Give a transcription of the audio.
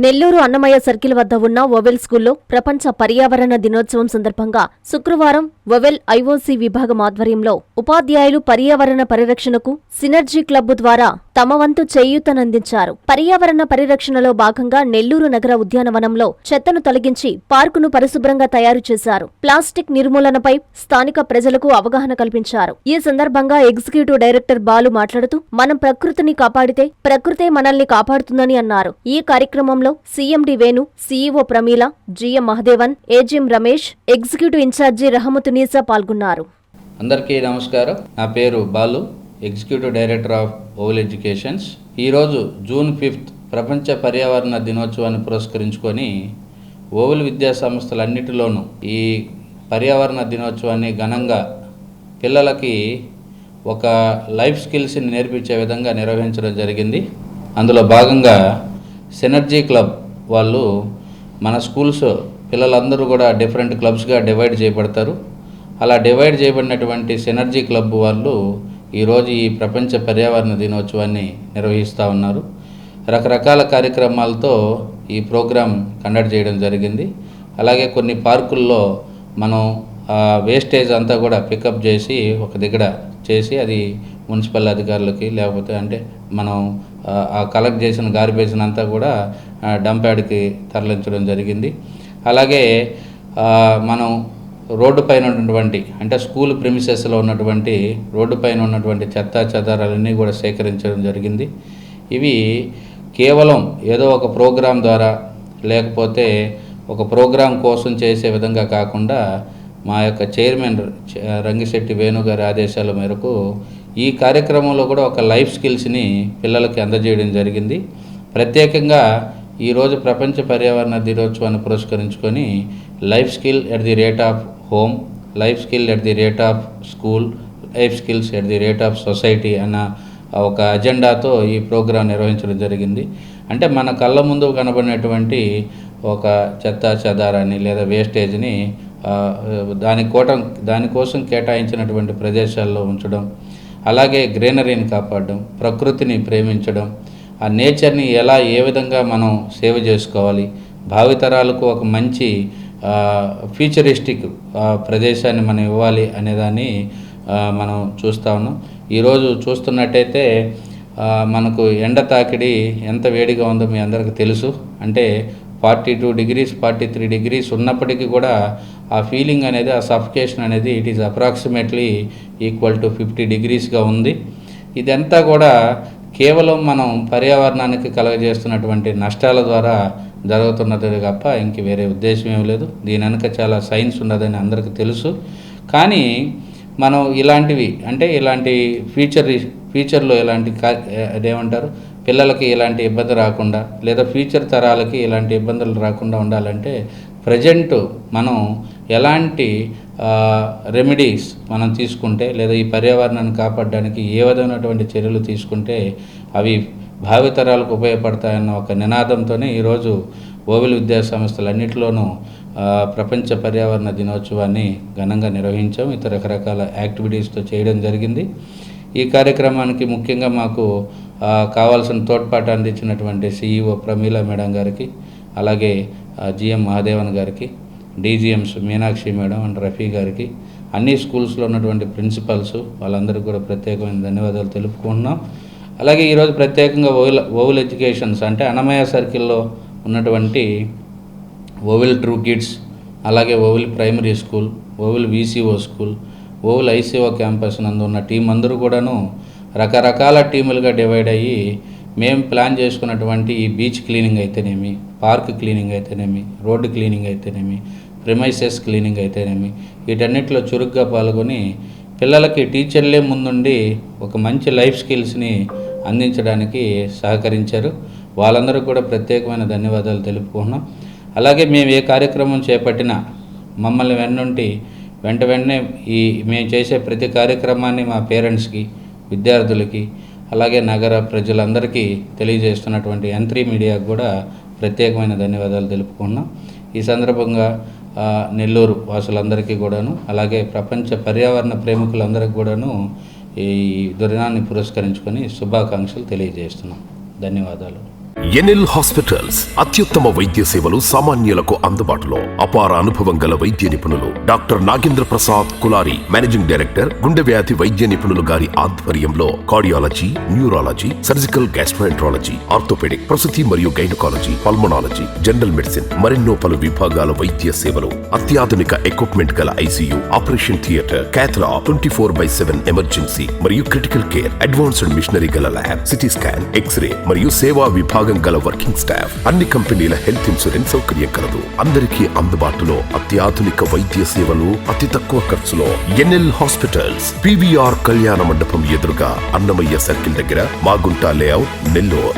Nellore Annamayya circle వద్ద ఉన్న oval స్కూల్లో ప్రపంచ పర్యావరణ దినోత్సవం సందర్భంగా శుక్రవారం ఓవెల్ ఐఓసీ విభాగం ఆధ్వర్యంలో ఉపాధ్యాయులు పర్యావరణ పరిరక్షణకు సినర్జీ క్లబ్ ద్వారా తమ వంతు చేయూతనందించారు. పర్యావరణ పరిరక్షణలో భాగంగా నెల్లూరు నగర ఉద్యానవనంలో చెత్తను తొలగించి పార్కును పరిశుభ్రంగా తయారు చేశారు. ప్లాస్టిక్ నిర్మూలనపై స్థానిక ప్రజలకు అవగాహన కల్పించారు. ఈ సందర్భంగా ఎగ్జిక్యూటివ్ డైరెక్టర్ బాలు మాట్లాడుతూ మనం ప్రకృతిని కాపాడితే ప్రకృతే మనల్ని కాపాడుతుందని అన్నారు. ఈ కార్యక్రమంలో CMD Venu, CEO Pramila, GM Mahadevan, AGM Ramesh, executive ఇన్ఛార్జి రహమతునీసా పాల్గొన్నారు. అందరికీ నమస్కారం. నా పేరు Balu, executive director of Ovel educations. ఈరోజు జూన్ 5 ప్రపంచ పర్యావరణ దినోత్సవాన్ని పురస్కరించుకొని ఓవెల్ విద్యా సంస్థలన్నిటిలోనూ ఈ పర్యావరణ దినోత్సవాన్ని ఘనంగా పిల్లలకి ఒక లైఫ్ స్కిల్స్ని నేర్పించే విధంగా నిర్వహించడం జరిగింది. అందులో భాగంగా సినర్జీ క్లబ్ వాళ్ళు మన స్కూల్స్ పిల్లలందరూ కూడా డిఫరెంట్ క్లబ్స్గా డివైడ్ చేయబడతారు. అలా డివైడ్ చేయబడినటువంటి సినర్జీ క్లబ్ వాళ్ళు ఈరోజు ఈ ప్రపంచ పర్యావరణ దినోత్సవాన్ని నిర్వహిస్తూ ఉన్నారు. రకరకాల కార్యక్రమాలతో ఈ ప్రోగ్రాం కండక్ట్ చేయడం జరిగింది. అలాగే కొన్ని పార్కుల్లో మనం వేస్టేజ్ అంతా కూడా పికప్ చేసి ఒక దగ్గర చేసి అది మున్సిపల్ అధికారులకి లేకపోతే అంటే మనం ఆ కలెక్ట్ చేసిన గార్బేజ్ అంతా కూడా డంప్ యార్డ్కి తరలించడం జరిగింది. అలాగే మనం రోడ్డు పైన ఉన్నటువంటి అంటే స్కూల్ ప్రిమిసెస్లో ఉన్నటువంటి రోడ్డు పైన ఉన్నటువంటి చెత్త చెదారాలన్నీ కూడా సేకరించడం జరిగింది. ఇవి కేవలం ఏదో ఒక ప్రోగ్రాం ద్వారా లేకపోతే ఒక ప్రోగ్రాం కోసం చేసే విధంగా కాకుండా మా యొక్క చైర్మన్ రంగిశెట్టి వేణు గారి ఆదేశాల మేరకు ఈ కార్యక్రమంలో కూడా ఒక లైఫ్ స్కిల్స్ని పిల్లలకి అందజేయడం జరిగింది. ప్రత్యేకంగా ఈరోజు ప్రపంచ పర్యావరణ దినోత్సవాన్ని పురస్కరించుకొని life skill at the rate of home, life skill at the rate of school, life skills at the rate of society అన్న ఒక అజెండాతో ఈ ప్రోగ్రాం నిర్వహించడం జరిగింది. అంటే మన కళ్ళ ముందు కనబడినటువంటి ఒక చెత్త చెదారాన్ని లేదా వేస్టేజ్ని దానికోసం కేటాయించినటువంటి ప్రదేశాల్లో ఉంచడం, అలాగే గ్రీనరీని కాపాడడం, ప్రకృతిని ప్రేమించడం, ఆ నేచర్ని ఏ విధంగా మనం సేవ్ చేసుకోవాలి, భావితరాలకు ఒక మంచి ఫ్యూచరిస్టిక్ ప్రదేశాన్ని మనం ఇవ్వాలి అనేదాన్ని మనం చూస్తూ ఉన్నాం. ఈరోజు చూస్తున్నట్టయితే మనకు ఎండ తాకిడి ఎంత వేడిగా ఉందో మీ అందరికీ తెలుసు. అంటే 42 degrees 43 degrees ఉన్నప్పటికీ కూడా ఆ ఫీలింగ్ అనేది, ఆ సఫికేషన్ అనేది it is approximately equal to 50 degreesగా ఉంది. ఇదంతా కూడా కేవలం మనం పర్యావరణానికి కలగజేస్తున్నటువంటి నష్టాల ద్వారా జరుగుతున్నది తప్ప ఇంక వేరే ఉద్దేశం ఏమీ లేదు. దీని వెనుక చాలా సైన్స్ ఉన్నదని అందరికీ తెలుసు. కానీ మనం ఇలాంటివి అంటే ఇలాంటి ఫ్యూచర్లో ఇలాంటి అదేమంటారు పిల్లలకి ఇలాంటి ఇబ్బంది రాకుండా లేదా ఫ్యూచర్ తరాలకి ఇలాంటి ఇబ్బందులు రాకుండా ఉండాలంటే ప్రజెంట్ మనం ఎలాంటి రెమెడీస్ మనం తీసుకుంటే లేదా ఈ పర్యావరణాన్ని కాపాడడానికి ఏ విధమైనటువంటి చర్యలు తీసుకుంటే అవి భావితరాలకు ఉపయోగపడతాయన్న ఒక నినాదంతోనే ఈరోజు ఓవెల్ విద్యా సంస్థలన్నింటిలోనూ ప్రపంచ పర్యావరణ దినోత్సవాన్ని ఘనంగా నిర్వహించాం. ఇతర రకరకాల యాక్టివిటీస్తో చేయడం జరిగింది. ఈ కార్యక్రమానికి ముఖ్యంగా మాకు కావాల్సిన తోడ్పాటు అందించినటువంటి సీఈఓ ప్రమీల మేడం గారికి, అలాగే జీఎం మహదేవన్ గారికి, డీజీఎంస్ మీనాక్షి మేడం అండ్ రఫీ గారికి, అన్ని స్కూల్స్లో ఉన్నటువంటి ప్రిన్సిపల్స్ వాళ్ళందరికీ కూడా ప్రత్యేకమైన ధన్యవాదాలు తెలుపుకుంటున్నాం. అలాగే ఈరోజు ప్రత్యేకంగా ఓవెల్ ఎడ్యుకేషన్స్ అంటే అన్నమయ్య సర్కిల్లో ఉన్నటువంటి ఓవెల్ ట్రూ కిడ్స్, అలాగే Ovel primary school, Ovel VCO school, Ovel ICO campus నందు ఉన్న టీం అందరూ కూడాను రకరకాల టీములుగా డివైడ్ అయ్యి మేము ప్లాన్ చేసుకున్నటువంటి ఈ బీచ్ క్లీనింగ్ అయితేనేమి, పార్క్ క్లీనింగ్ అయితేనేమి, రోడ్డు క్లీనింగ్ అయితేనేమి, ప్రిమైసెస్ క్లీనింగ్ అయితేనేమి వీటన్నిటిలో చురుగ్గా పాల్గొని పిల్లలకి టీచర్లే ముందుండి ఒక మంచి లైఫ్ స్కిల్స్ని అందించడానికి సహకరించారు. వాళ్ళందరూ కూడా ప్రత్యేకమైన ధన్యవాదాలు తెలుపుకుంటున్నాం. అలాగే మేము ఏ కార్యక్రమం చేపట్టినా మమ్మల్ని వెంటనే మేము చేసే ప్రతి కార్యక్రమాన్ని మా పేరెంట్స్కి, విద్యార్థులకి, అలాగే నగర ప్రజలందరికీ తెలియజేస్తున్నటువంటి N3 మీడియాకు కూడా ప్రత్యేకమైన ధన్యవాదాలు తెలుపుకుంటున్నాం. ఈ సందర్భంగా నెల్లూరు వాసులందరికీ కూడాను అలాగే ప్రపంచ పర్యావరణ ప్రేమికులందరికీ కూడాను ఈ దినాన్ని పురస్కరించుకొని శుభాకాంక్షలు తెలియజేస్తున్నాం. ధన్యవాదాలు. ఎన్ఎల్ హాస్పిటల్స్ అత్యుత్తమ వైద్య సేవలు సామాన్యులకు అందుబాటులో. అపార అనుభవం గల వైద్య నిపుణులు doctor Nagendra Prasad Kulari, managing director, గుండె వ్యాధి వైద్య నిపుణులు గారి ఆధ్వర్యంలో cardiology, neurology, surgical gastroenterology, orthopaedic, ప్రసూతి మరియు గైనకాలజీ, పల్మనాలజీ, జనరల్ మెడిసిన్ మరెన్నో పలు విభాగాల వైద్య సేవలు. అత్యాధునిక ఎక్విప్మెంట్ గల ఐసీయూ, ఆపరేషన్ థియేటర్, క్యాథ్లా, 24/7 ఎమర్జెన్సీ మరియు క్రిటికల్ కేర్, అడ్వాన్స్డ్ మిషనరీ గల ల్యాబ్, సిటీ స్కాన్, ఎక్స్రే మరియు సేవా విభాగం గల వర్కింగ్ స్టాఫ్. అన్ని కంపెనీల హెల్త్ ఇన్సూరెన్స్ సౌకర్యం కలదు. అందరికీ అందుబాటులో అత్యాధునిక వైద్య సేవలు అతి తక్కువ ఖర్చులో. ఎన్ఎల్ హాస్పిటల్స్, పివిఆర్ కళ్యాణ మండపం ఎదురుగా, అన్నమయ్య సర్కిల్ దగ్గర, మాగుంట లేఅవుట్, నెల్లూరు.